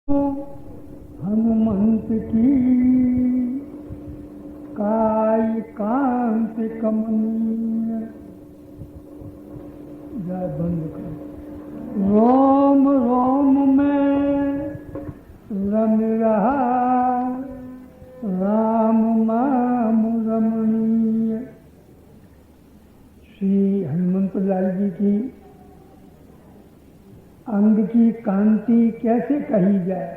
हनुमंत की काय कांत कमनीय। जय बंद कर। रोम रोम में रम रहा राम नाम रमणीय। श्री हनुमंत लाल जी की अंग की कांति कैसे कही जाए।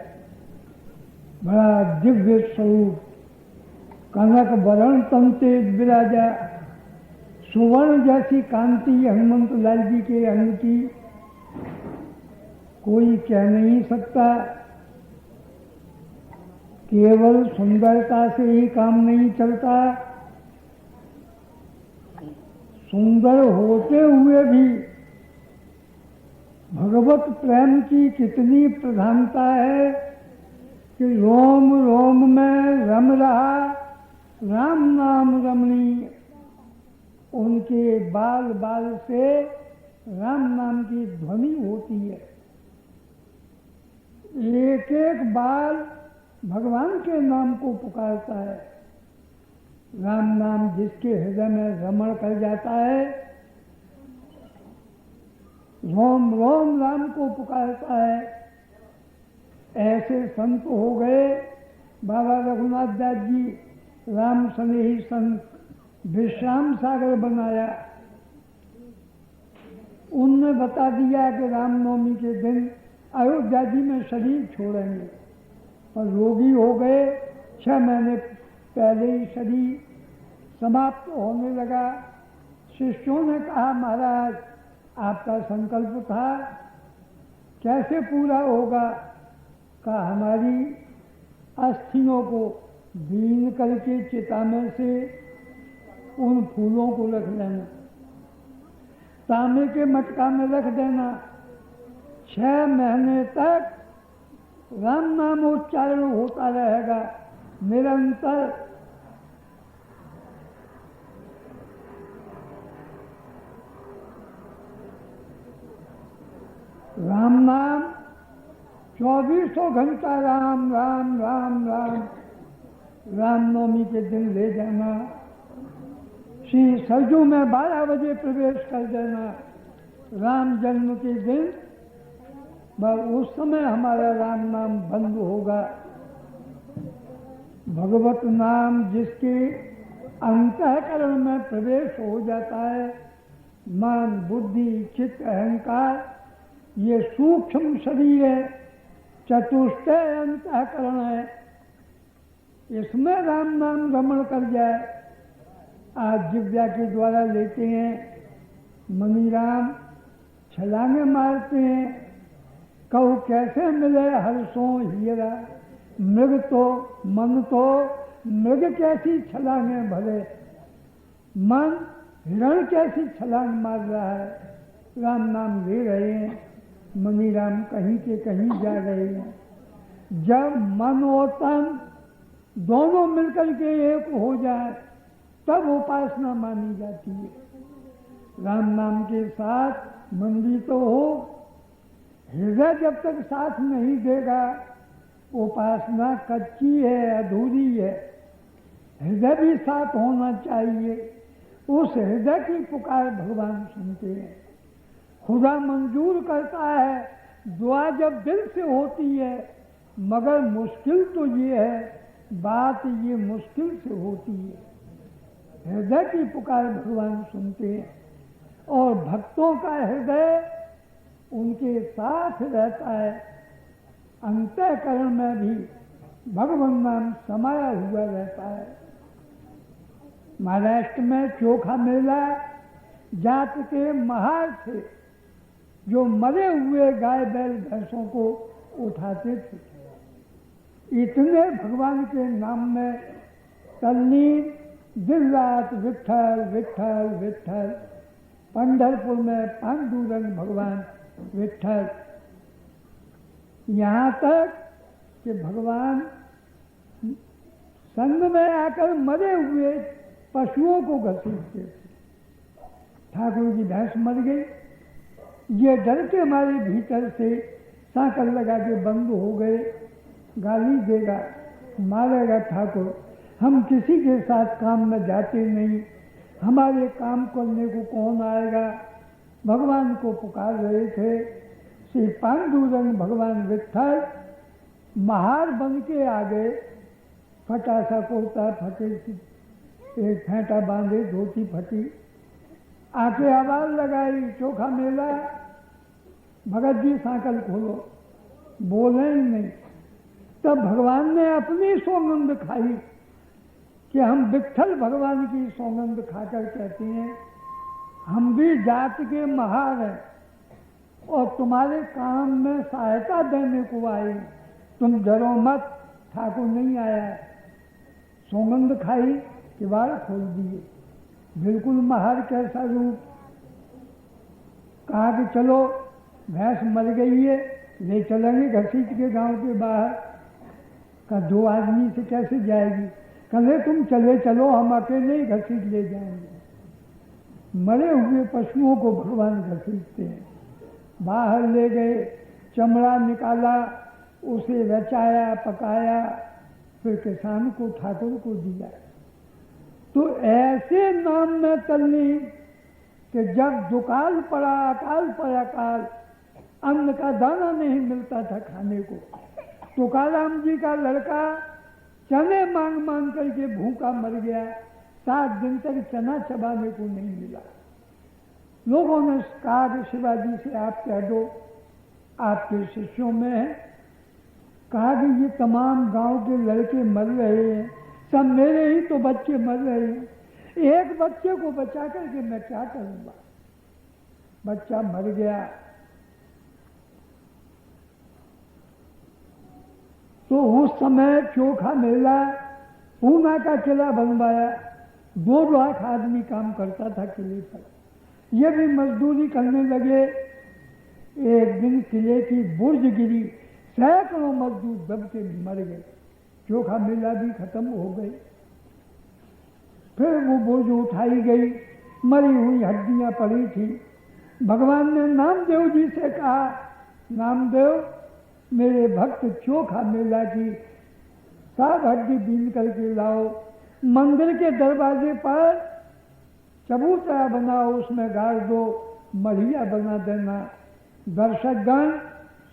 बड़ा दिव्य स्वरूप, कनक वरण तन तेज विराजा। सुवर्ण जैसी कांति हनुमंत लाल जी के अंग की कोई कह नहीं सकता। केवल सुंदरता से ही काम नहीं चलता, सुंदर होते हुए भी भगवत प्रेम की कितनी प्रधानता है कि रोम रोम में रम रहा राम नाम रमणीय। उनके बाल बाल से राम नाम की ध्वनि होती है। एक एक बाल भगवान के नाम को पुकारता है। राम नाम जिसके हृदय में रमण कर जाता है, रोम रोम राम को पुकारता है। ऐसे संत हो गए बाबा रघुनाथ दास जी, राम स्नेही संत, विश्राम सागर बनाया। उनने बता दिया कि रामनवमी के दिन अयोध्या जी में शरीर छोड़ेंगे, पर रोगी हो गए। 6 महीने पहले ही शरीर समाप्त होने लगा। शिष्यों ने कहा, महाराज आपका संकल्प था, कैसे पूरा होगा? कहा, हमारी अस्थियों को बीन करके चिता में से उन फूलों को रख लेना, तांबे के मटका में रख देना। 6 महीने तक राम नाम उच्चारण होता रहेगा निरंतर। राम नाम 24 घंटा राम राम राम राम। रामनवमी के दिन ले जाना, श्री सरजू में 12 बजे प्रवेश कर देना। राम जन्म के दिन बस उस समय हमारा राम नाम बंद होगा। भगवत नाम जिसके अंतःकरण में प्रवेश हो जाता है, मन बुद्धि चित्त अहंकार, ये सूक्ष्म शरीर है, चतुष्टय अंतःकरण है, इसमें राम नाम रमण कर जाए। आज जिव्या के द्वारा लेते हैं, मनीराम छलांगे मारते हैं। कहू कैसे मिले हर्षों हीरा, मृग तो मन तो मृग कैसी छलांगे भले। मन हिरण कैसी छलांग मार रहा है, राम नाम ले रहे हैं। मनीराम कहीं के कहीं जा रहे हैं। जब मन और तन दोनों मिलकर के एक हो जाए तब उपासना मानी जाती है। राम नाम के साथ मन भी तो हो, हृदय जब तक साथ नहीं देगा उपासना कच्ची है, अधूरी है। हृदय भी साथ होना चाहिए। उस हृदय की पुकार भगवान सुनते हैं। खुदा मंजूर करता है, दुआ जब दिल से होती है, मगर मुश्किल तो ये है, बात ये मुश्किल से होती है। हृदय की पुकार भगवान सुनते हैं और भक्तों का हृदय उनके साथ रहता है। अंतःकरण में भी भगवान नाम समाया हुआ रहता है। महाराष्ट्र में चोखा मेला जात के महार थे जो मरे हुए गाय बैल भैंसों को उठाते थे। इतने भगवान के नाम में तल्लीन, दिन रात विठ्ठल विठ्ठल विठ्ठल। पंढरपुर में पांडुरंग भगवान विठ्ठल। यहाँ तक कि भगवान संग में आकर मरे हुए पशुओं को घसीटते थे। ठाकुर की भैंस मर गई, ये डर के हमारे भीतर से सांकल लगा के बंद हो गए। गाली देगा, मारेगा ठाकुर। हम किसी के साथ काम में जाते नहीं, हमारे काम करने को कौन आएगा। भगवान को पुकार रहे थे। श्री पांडुरंग भगवान विठ्ठल महार बन के आ गए। फटा सा कुर्ता, फटे सी एक फेंटा बांधे, धोती फटी, आके आवाज लगाई, चोखा मेला। भगत जी सांकल खोलो, बोले ही नहीं। तब भगवान ने अपनी सौगंध खाई कि हम विठ्ठल भगवान की सौगंध खाकर कहते हैं हम भी जात के महार हैं और तुम्हारे काम में सहायता देने को आए, तुम डरो मत, ठाकुर नहीं आया है। सौगंध खाई, किवाड़ खोल दिए। बिल्कुल महार कैसा रूप। कहा कि चलो भैंस मर गई है, ले चलेंगे घसीट के गांव के बाहर। का 2 आदमी से कैसे जाएगी। कहे तुम चले चलो, हम अकेले ही घसीट ले जाएंगे। मरे हुए पशुओं को भगवान घसीटते हैं। बाहर ले गए, चमड़ा निकाला, उसे रचाया, पकाया, फिर किसान को, ठाकुर को दिया। तो ऐसे नाम में तल्लीन कि जब दुकाल पड़ा, अकाल पड़ा काल, अन्न का दाना नहीं मिलता था खाने को। तुकाराम जी का लड़का चने मांग मांग करके भूखा मर गया। 7 दिन तक चना चबाने को नहीं मिला। लोगों ने कहा कि शिवाजी से आप कह दो, आपके शिष्यों में है। कहा कि ये तमाम गांव के लड़के मर रहे हैं, सब मेरे ही तो बच्चे मर रहे हैं, एक बच्चे को बचा करके मैं क्या करूंगा। बच्चा मर गया। तो उस समय चोखा मेला, पूना का किला बनवाया। 2 लाख आदमी काम करता था किले पर। ये भी मजदूरी करने लगे। एक दिन किले की बुर्ज गिरी, सैकड़ों मजदूर दब के मर गए। चोखा मेला भी खत्म हो गई। फिर वो बुर्ज उठाई गई, मरी हुई हड्डियां पड़ी थी। भगवान ने नामदेव जी से कहा, नामदेव मेरे भक्त चोखा मेला की 7 हड्डी बीन करके लाओ। मंदिर के दरवाजे पर चबूतरा बनाओ, उसमें गाड़ दो, मढ़िया बना देना। दर्शकगण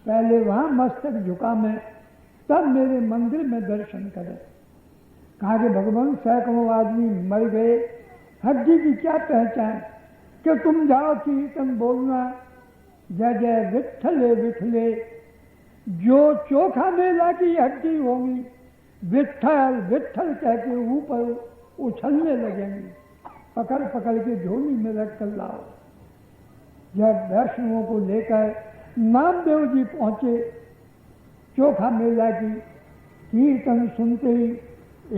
पहले वहां मस्तक झुका में, तब मेरे मंदिर में दर्शन करें। कहा कि भगवान सैकड़ों आदमी मर गए, हड्डी की क्या पहचान कि तुम जाओ कीर्तन बोलना, जय जय विठ्ठले विठ्ठले। जो चोखा मेला की हड्डी होगी, विठ्ठल विठ्ठल कह के ऊपर उछलने लगेंगे। पकड़ पकड़ के झोली में रख कर लाओ। जब वैष्णवों को लेकर नामदेव जी पहुंचे, चोखा मेला की कीर्तन सुनते ही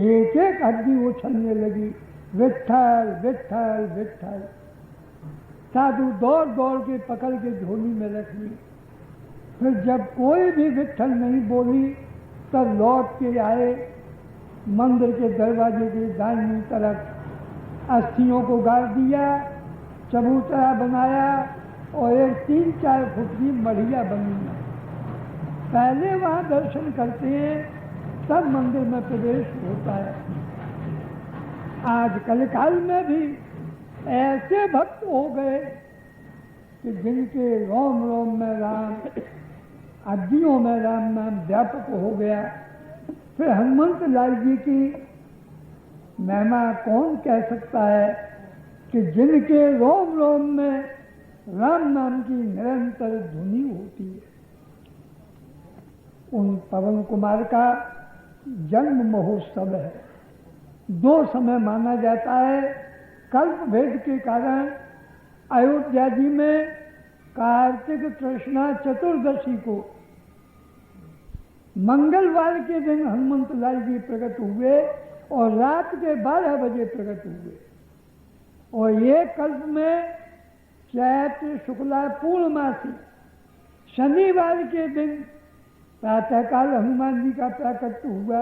एक एक हड्डी उछलने लगी, विठ्ठल विठ्ठल विठ्ठल। साधु दौड़ दौड़ के पकड़ के झोली में रख ली। फिर जब कोई भी विठ्ठल नहीं बोली, तब लौट के आए। मंदिर के दरवाजे के दाहिनी तरफ अस्थियों को गाड़ दिया, चबूतरा बनाया और एक 3-4 फुट की मढ़िया बनी। पहले वहां दर्शन करते हैं, तब मंदिर में प्रवेश होता है। आज कलिकाल में भी ऐसे भक्त हो गए कि जिनके रोम रोम में राम, हड्डियों में राम नाम व्यापक हो गया। फिर हनुमंत लाल जी की महिमा कौन कह सकता है कि जिनके रोम रोम में राम नाम की निरंतर ध्वनि होती है। उन पवन कुमार का जन्म महोत्सव है। 2 समय माना जाता है। कल्प भेद के कारण अयोध्या जी में कार्तिक कृष्णा चतुर्दशी को मंगलवार के दिन हनुमंत लाल जी प्रकट हुए और रात के 12 बजे प्रकट हुए। और ये कल्प में चैत्र शुक्ला पूर्णमासी शनिवार के दिन प्रातःकाल हनुमान जी का प्राकट्य हुआ।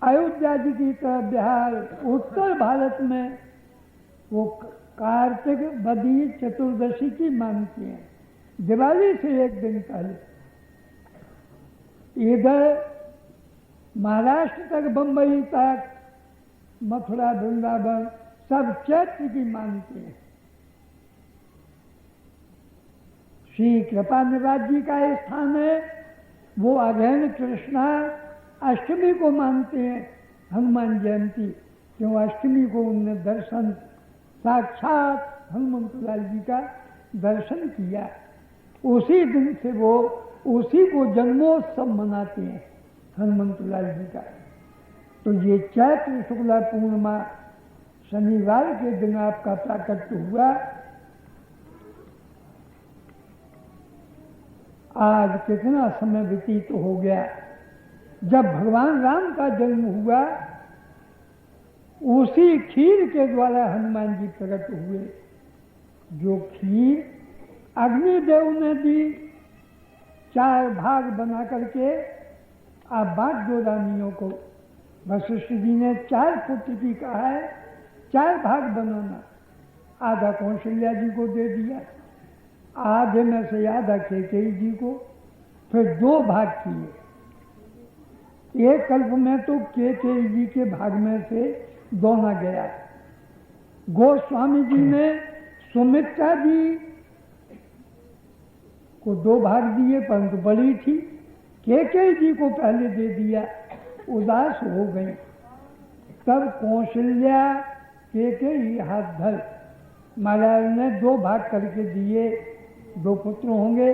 अयोध्या जी की तरफ बिहार, उत्तर भारत में वो कार्तिक बदी चतुर्दशी की मानती हैं, दिवाली से 1 दिन पहले। इधर महाराष्ट्र तक, बंबई तक, मथुरा वृंदावन सब चैत्र की मानते हैं। श्री कृपानिवास जी का स्थान है, वो अगहन कृष्णा अष्टमी को मानते हैं हनुमान जयंती, क्यों अष्टमी को उनने दर्शन, साक्षात हनुमंतलाल जी का दर्शन किया। उसी दिन से वो उसी को जन्मोत्सव मनाते हैं हनुमंतलाल जी का। तो ये चैत्र शुक्ला पूर्णिमा शनिवार के दिन आपका प्राकट्य हुआ। आज कितना समय व्यतीत हो गया। जब भगवान राम का जन्म हुआ, उसी खीर के द्वारा हनुमान जी प्रकट हुए। जो खीर अग्निदेव ने दी, 4 भाग बना करके आप बांट दो रानियों को। वशिष्ठ जी ने 4 पुत्र की कहा है, 4 भाग बनाना। आधा कौशल्या जी को दे दिया, आधे में से आधा कैकेयी जी को, फिर 2 भाग किए। एक कल्प में तो कैकेयी जी के भाग में से दोना गया। गोस्वामी जी ने सुमित्रा जी को 2 भाग दिए, परंतु बड़ी थी, कैकेयी जी को पहले दे दिया, उदास हो गई। तब कौशल्या कैकेयी हाथ धर, महाराज ने 2 भाग करके दिए। 2 पुत्र होंगे,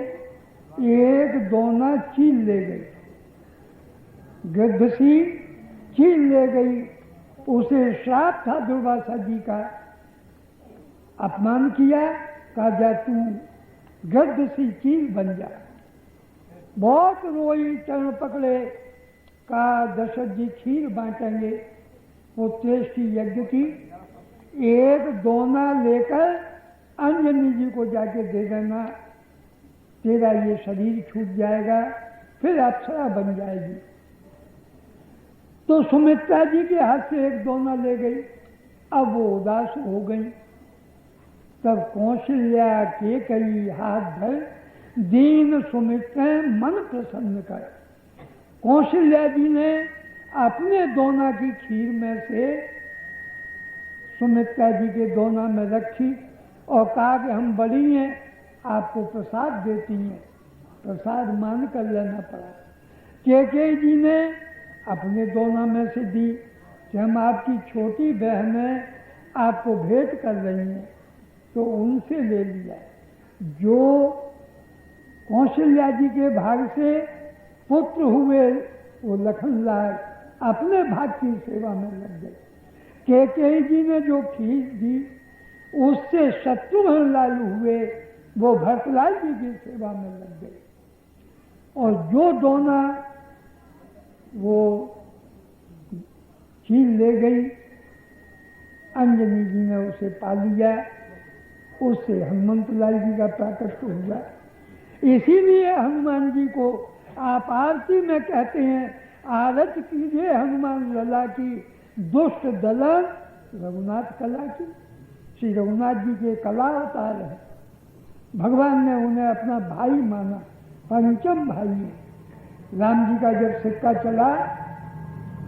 एक दोना चील ले गई, गृद्धसी चील ले गई। उसे श्राप था दुर्वासा जी का, अपमान किया, कहा जा तू गृद्धसी चील बन जा। बहुत रोई, चरण पकड़े, कहा दशरथ जी खीर बांटेंगे, वो तेष्टि यज्ञ की। एक दोना लेकर अंजनी जी को जाके दे देना, तेरा ये शरीर छूट जाएगा, फिर अप्सरा बन जाएगी। तो सुमित्रा जी के हाथ से एक दोना ले गई, अब वो उदास हो गई। तब कौशल्या के कई हाथ धर, दीन सुमित्रा मन प्रसन्न कर। कौशल्या जी ने अपने दोना की खीर में से सुमित्रा जी के दोना में रखी और कहा कि हम बड़ी हैं, आपको प्रसाद देती हैं। प्रसाद मान कर लेना पड़ा। कैकेयी जी ने अपने दोना में से दी कि हम आपकी छोटी बहन हैं, आपको भेंट कर रही हैं, तो उनसे ले लिया। जो कौशल्या जी के भाग से पुत्र हुए, वो लखनलाल अपने भाग की सेवा में लग गए। कैकेयी जी ने जो खीर दी, उससे शत्रुघ्न लाल हुए, वो भरतलाल जी की सेवा में लग गए। और जो दोना वो चील ले गई, अंजनी जी ने उसे पा लिया, उससे हनुमंतलाल जी का प्राकट्य हुआ। इसीलिए हनुमान जी को आप आरती में कहते हैं, आरत कीजिए हनुमान लला की, दुष्ट दलन रघुनाथ कला की। श्री रघुनाथ जी के कला अवतार है। भगवान ने उन्हें अपना भाई माना, पंचम भाई है। राम जी का जब सिक्का चला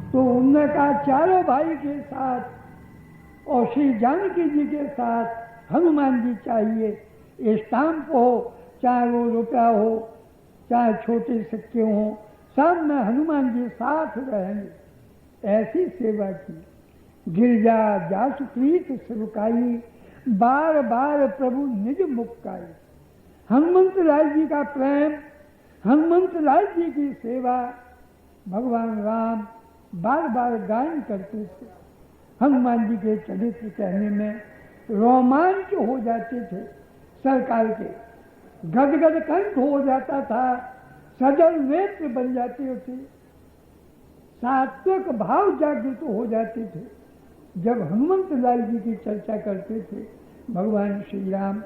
तो उन्होंने कहा चारों भाई के साथ और श्री जानकी जी के साथ हनुमान जी चाहिए। स्टाम्प हो, चाहे वो रुपया हो, चाहे छोटे सिक्के हों, सब में हनुमान जी साथ रहेंगे। ऐसी सेवा की। गिरजा जासु प्रीत सेवकाई, बार बार प्रभु निज मुक्काई। हनुमंत लाल जी का प्रेम, हनुमंत लाल जी की सेवा भगवान राम बार बार गायन करते थे। हनुमान जी के चरित्र कहने में रोमांच हो जाते थे। सरकार के गदगद कंठ हो जाता था, सजल नेत्र बन जाते थे, सात्विक भाव जागृत हो जाते थे जब हनुमंत लाल जी की चर्चा करते थे भगवान श्री राम।